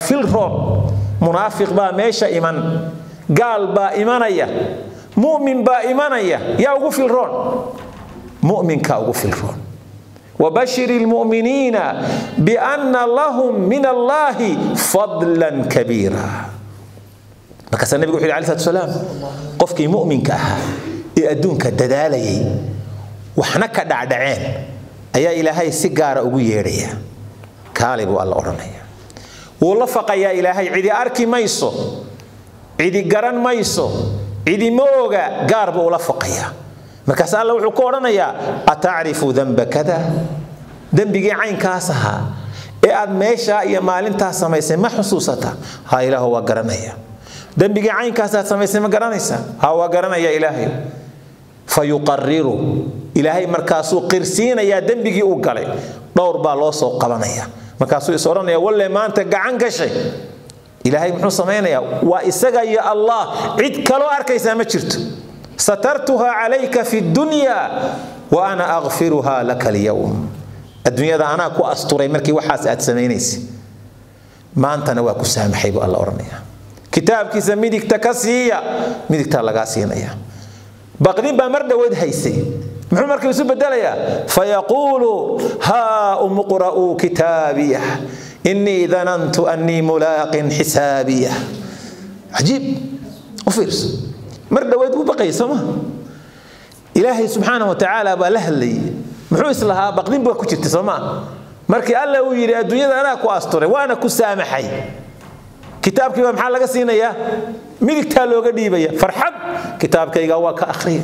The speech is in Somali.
في الروم منافق با ميشا إيمان قال با إيمانية مؤمن با إيمانية يا أوقو في الرون مؤمن كأوقو في الرون وبشر المؤمنين بأن لهم من الله فضلا كبيرا markaas nabigu wuxuu عليه الصلاة والسلام qofkii mu'minka ahaa ee adduunka dadaalayay waxna ka dhacdhaceen ayaa ilaahay si gaar ah ugu yeedhaya kaalib oo alla oranaya wuu la faqaya ilaahay cidi arki mayso cidi garan mayso cidi mooga gaar buu la faqaya markaas alla wuxuu ku oranayaa ata'rifu dhanba kada dhanbigi caynkaas ahaa ee aad meesha iyo maalintaas samaysay ma xusuusata ha ilaahu waa garanaya dhanbigi caynkaas aad samaysay ma garanaysa ha waa garanaya ilaahay fayuqarriru ilaahay markaasuu qirsiinaya dhanbigi uu galay dhowr baa loo soo qabanaya markaasuu is oranaya walle maanta gacan gashay ilaahay muxuu sameeynaya waa isaga ya allah cid kale arkaysa ma jirto satartuha alayka fi dunya wa ana aghfiruha laka al-yawm adduunyada ana ku asturay markii waxaas aad sameeynaysi maantana waa ku saamaxay buu allah oranaya kitaabkiisa midigta ka siiya midigta laga siinaya baqdin ba mar dhaweed haysay muxuu markii isu bedelayaa fayaqulu ha umqra'u kitabiya inni dhanantu anni mulaqin hisabiya ajib ufirs mar dhaweed u baqaysama ilaahi subhanahu wa ta'ala ba lahli muxuu islaha baqdin ba ku jirtay sama markii alla uu yiri adduunyada ana ku asturay waana ku saamaxay kitaabkii maxaa laga siinayaa midigta looga dhiibaya farxad kitaabkayga waa ka akhriya